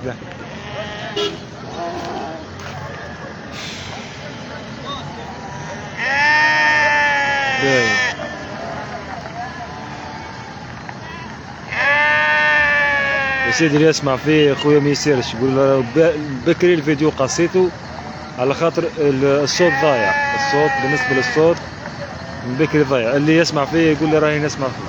ده. يا سيدي اللي يسمع فيه خويا ما يسيرش، يقول له بكري الفيديو قصيته على خاطر الصوت ضايع، الصوت بالنسبة للصوت من بكري ضايع. اللي يسمع فيه يقول لي راهي نسمع فيه.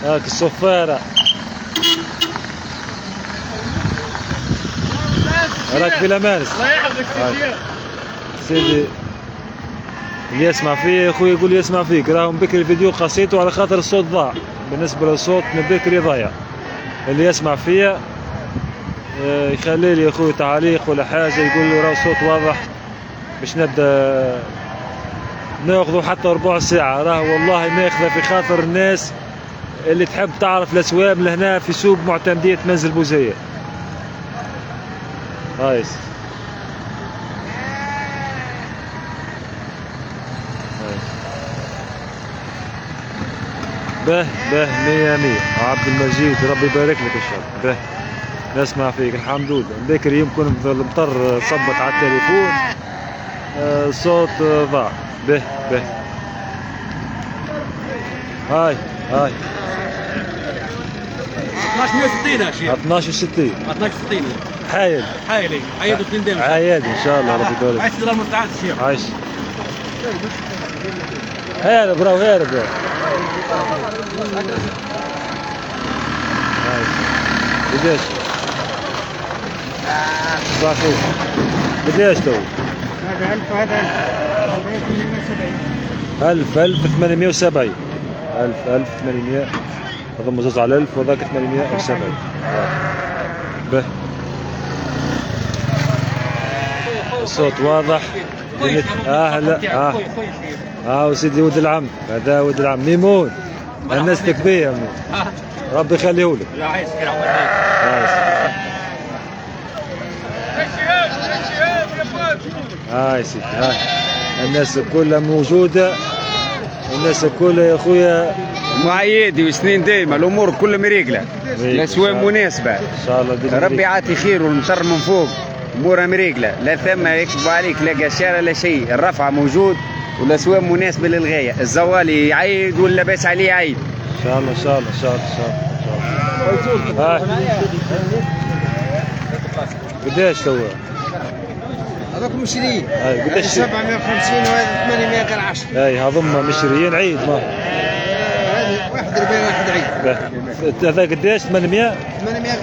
هاك الصفارة راك في الأمانس. الله يحفظك سيدي اللي يسمع فيه خويا يقول لي يسمع فيك، راهم بكري الفيديو قصيته على خاطر الصوت ضاع، بالنسبة للصوت من بكري ضايع. اللي يسمع فيه يخلي لي يا خويا تعليق ولا حاجة، يقول له راه الصوت واضح باش نبدا ناخذه حتى ربع ساعة. راه والله ناخذه في خاطر الناس اللي تحب تعرف الاسواق لهنا في سوق معتمدية منزل بوزية. هايس به مية مية عبد المجيد، ربي يبارك لك ان شاء الله. به نسمع فيك الحمد لله. بكري يمكن المطر صبت على التليفون صوت ضاع. به هاي 1260 يا شيخ. 1260 1260 حايل واثنين دم عايد ان شاء الله ربي يبارك. عايش ترى مستعد الشيخ. عايش هارب راهو هارب. قداش؟ صافي قداش تو؟ هذا 1000 وهذا 1870. 1870 1800 اضم زوز على 1000 وذاك 870. به الصوت واضح. لا وسيدي ولد العم، هذا ولد العم ميمون، الناس تكبيه ربي يخليه لك. لا عايش كده عمر. هاي سيدي هاي الناس كلها موجودة، الناس كلها يا خويا معيدي وسنين دايما الامور كلها مريقله، الاسواق مناسبه ان شاء الله. ربي يعطي خير والمطر من فوق امورها مريقله، لا ثم يكتب عليك لا قشاره لا شيء، الرفع موجود والاسواق مناسبه للغايه، الزوالي يعيد ولا باس عليه يعيد ان شاء الله ان شاء الله ان شاء الله. هاي قداش تو؟ هذاك مشريين. هاي قداش؟ 750 وهذا 800 غير 10. هاي هذم مشريين عيد ما هذه واحد ربيع واحد عيد. هذا قداش 800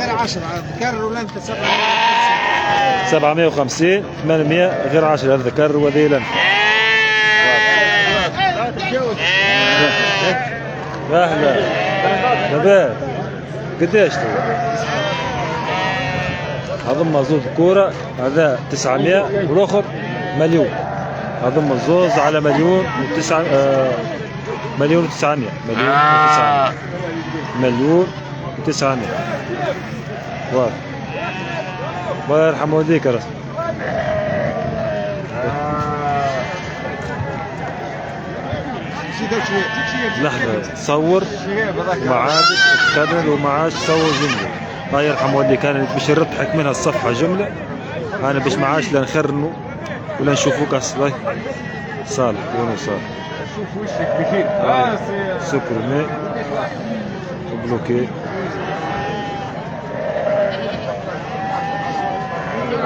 غير 10 ذكر ولا انت 750 800 غير 10 هذا ذكر وذي لن. اهلا شباب قداش تو؟ هضم زوز كورة هذا 900 والاخر مليون، هضم الزوز على مليون مليون و900 مليون و900 واضح. الله يرحم والديك يا رسول. لحظة تصور معاك تكرر ومعاش تصور جملة. الله يرحم والديك كانت باش نضحك منها الصفحة جملة، أنا باش معاش لا نخرنوا ولا نشوفوك أصلا. صالح وين صالح؟ شوف وشك بخير. سكرمي وبلوكي.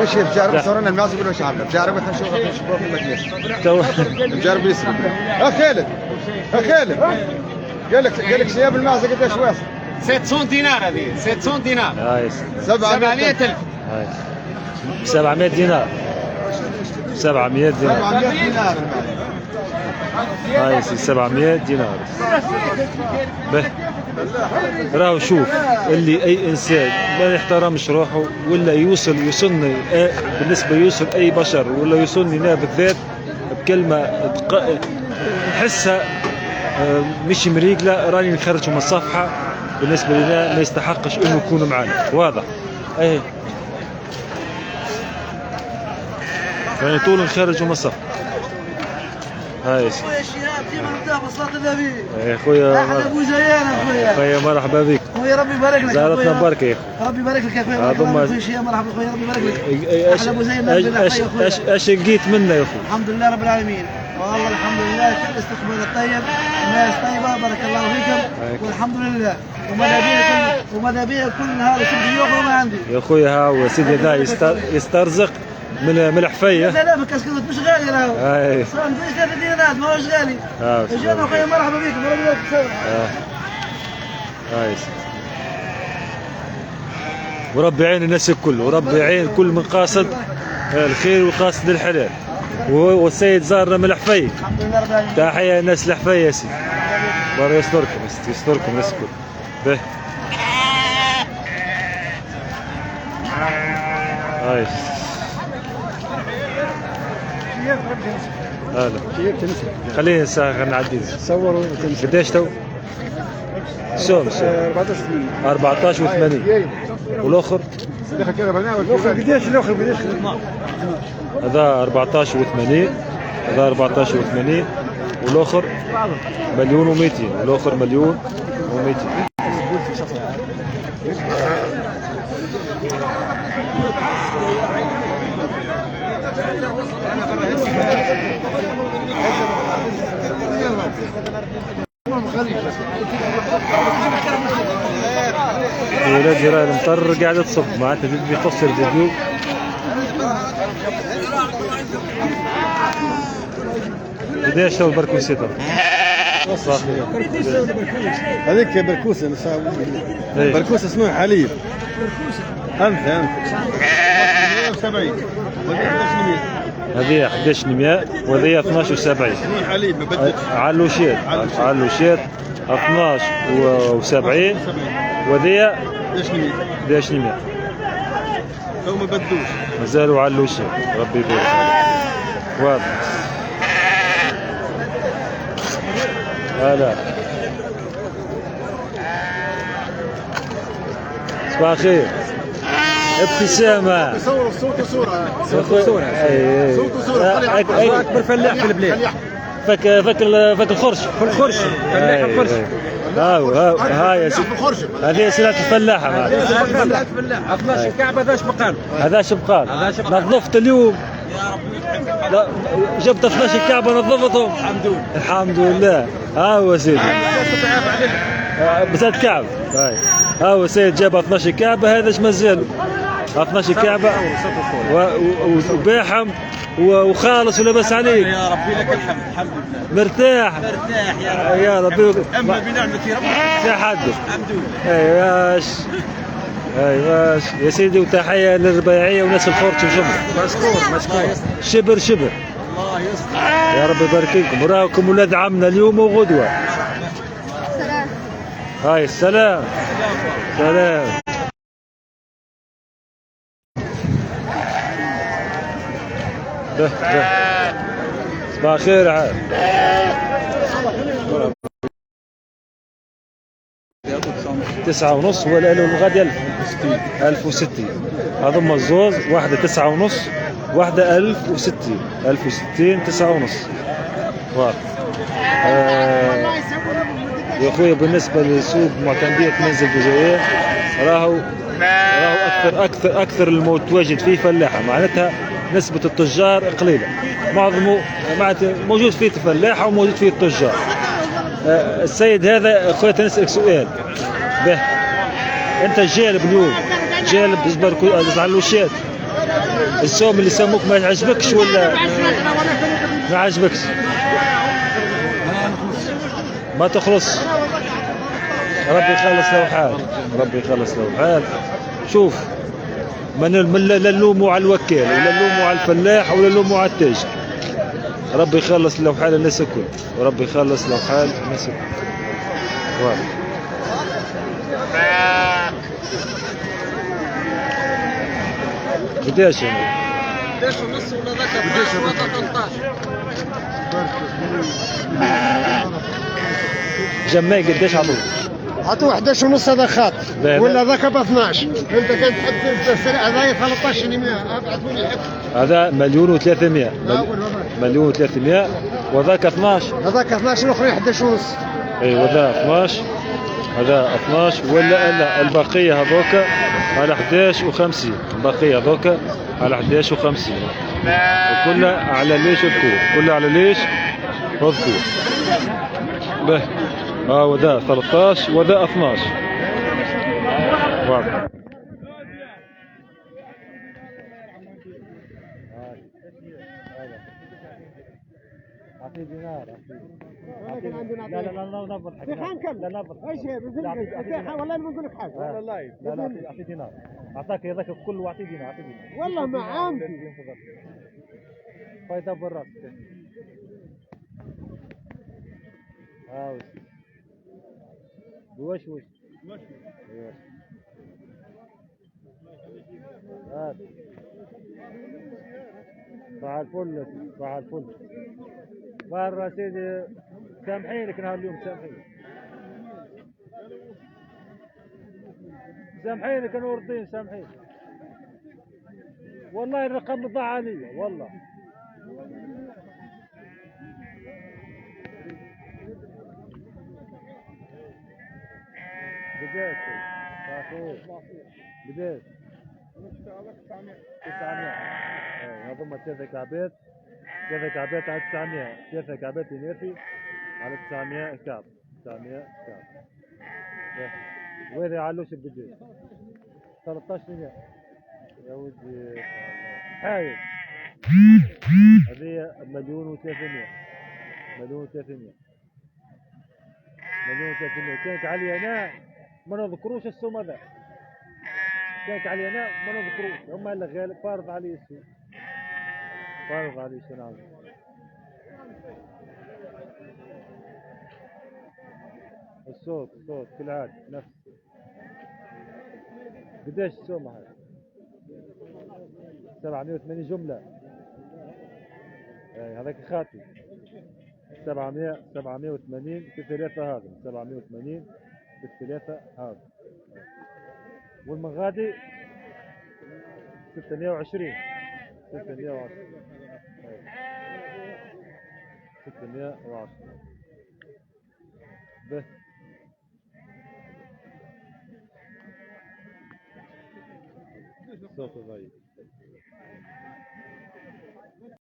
وش بجارب صورنا الماس يقولوا ايش عامله بجارب نشوفه في المجلس بجارب يسرق. خالد قال لك شياب الماس قداش واصل؟ 700 دينار هذه 700 دينار. 700,000. 700 دينار 700 دينار. هاي 700 دينار. به راهو شوف اللي اي انسان ما يحترمش روحه ولا يوصلني بالنسبه يوصل اي بشر ولا يوصلني انا بالذات بكلمه نحسها مش مريقله راني نخرجوا من الصفحه، بالنسبه لنا ما يستحقش انه يكونوا معنا، واضح. اي يعني طول نخرجوا من الصفحه. هاي خويا شهاب كيما نبدا بالصلاه النبي. يا خويا احلى ابو زيان اخويا. خويا مرحبا بك. خويا ربي يبارك لك. زارتنا بركه يا اخويا. ربي يبارك لك يا خويا. خويا شهاب مرحبا خويا ربي يبارك لك. احلى ابو زيان اش لقيت منا يا اخوي؟ الحمد لله رب العالمين. والله الحمد لله كل استقبال الطيب، الناس طيبه بارك الله فيكم والحمد لله. وماذا بيا كل نهار يسد يوم ما عندي. يا خويا ها سيدي ذا يسترزق من الحفيه. لا بس كاسكوت مش غالي راهو. اي صار ندير 3 دينارات ما هوش غالي. اجانا خويا مرحبا بكم ربي يبارك فيك. هاي وربي يعين الناس الكل، وربي يعين كل من قاصد الخير وقاصد الحلال. والسيد زارنا من الحفيه. الحمد لله رب العالمين. تحيه الناس الحفيه يا سيدي. بارك يستركم يستركم الناس الكل. به هاي هلا خليني ساعة نعدي صوروا قديش تو؟ شو 14 و80 والاخر قديش الاخر قديش؟ هذا 14 و80 هذا 14 و80 والاخر مليون و200 والاخر مليون و200. ولادي راه المطر قاعده تصب معناتها تبي تقصر الفيديو. قديش تو البركوسي تو؟ صافي هذيك بركوسه بركوسه اسمها حليب. انت 70 هذه 1100 وهذه 12 و70 حليب ما بدك علوشيت 12 و70 وهذه 1100 لو ما بدوش مازالوا علوشيت. ربي يبارك واضح. هلا صباح الخير. ابتسامة صوروا صوت وصورة صوت وصورة أكبر فلاح في البلاد. فك الخرش في الخرش فلاح الخرش. هاي يا سيدي هذه سلعة الفلاحة. سلعة الفلاحة 12 كعبة. هذاش بقال هذاش بقال نظفت اليوم. لا جبت 12 كعبة نظفتهم الحمد لله. ها هو سيدي بزاد كعب. ها هو سيد جاب 12 كعبة. هذا ايش مازال 12 كعبة وباحم وخالص ولبس عليك. يا ربي لك الحمد. الحمد لله مرتاح يا ربي. اما بنعمة ربي يا حد الحمد لله. ايواش يا سيدي. وتحية للربيعية وناس الخورج وجمع. مشكور شبر الله يستر. يا رب يبارك لكم. وراكم ولاد عمنا اليوم وغدوة. هاي السلام سلام. صباح الخير عاد. 9.5 هو الغادي 1060. هذوما الزوز واحدة 9.5 واحدة 1060 9.5 واضح. يا اخويا بالنسبة لسوق معتمدية منزل بوزيان راهو اكثر المتواجد فيه فلاحة. معناتها نسبة التجار قليلة. معظمه معناتها موجود فيه فلاحة وموجود فيه التجار. السيد هذا اخويا نسألك سؤال. به انت جالب اليوم جالب علوشات السوم اللي سموك ما عجبكش ولا ما عجبكش؟ ما تخلص. ربي يخلص له حال. ربي يخلص له حال. شوف لا نلوموا على الوكيل ولا نلوموا على الفلاح ولا نلوموا على التاجر. ربي يخلص له حال الناس الكل وربي يخلص له حال الناس الكل. واضح. قداش يعني 11 ونص ولا ذاك 12 ولا 13. جماي قديش عطوه؟ عطوه 11 ونص هذا خاط لا. ولا ذاك ب 12. انت كان تحب هذا 13 ابعثوا لي حب. هذا مليون و300. مليون و300 وذاك 12. هذاك 12 الاخرين 11 ونص. اي وذا 12. هذا 12 ولا البقيه هذوك على 11 و50. البقيه هذوك على 11 و50. وكلها على ليش الذكور، كلها على ليش الذكور. به وذا 13 وذا 12. واضح. اعطيه دينار. لا لا لا لا بضحك. لا لا بضحك. ايش والله ما نقول لك حاجه. لا لا اعطيه دينار. اعطاك هذاك كله واعطيه دينار. اعطيه دينار. والله ما عندي. فايدة بالراس. وش صباح الفل. صباح الفل. مرة سيدي سامحينك نهار اليوم. سامحينك يا نور الدين. سامحينك والله الرقم ضاع علي والله. بديت بديت 900. هذوما 3 كعبات. 3 كعبات على 900. 3 كعبات ينافي على 900 كعب. 900 كعب. وهذا علوش بديت 1300 يا ودي. هاي هذه مليون و300. مليون و300. مليون و300. كانت علي انا ما نذكروش السوم هذا. كانت علي انا ما نذكروش. هم اللي غالب فارض علي السوم. فارض علي شنو عامل. الصوت كالعادة نفس. قديش السوم هذا؟ 780 جملة. هذاك خاطي. 780 في 3 هذا. 780 في 3 هذا. والمغادي 620. 610. 610. به صوت ضعيف.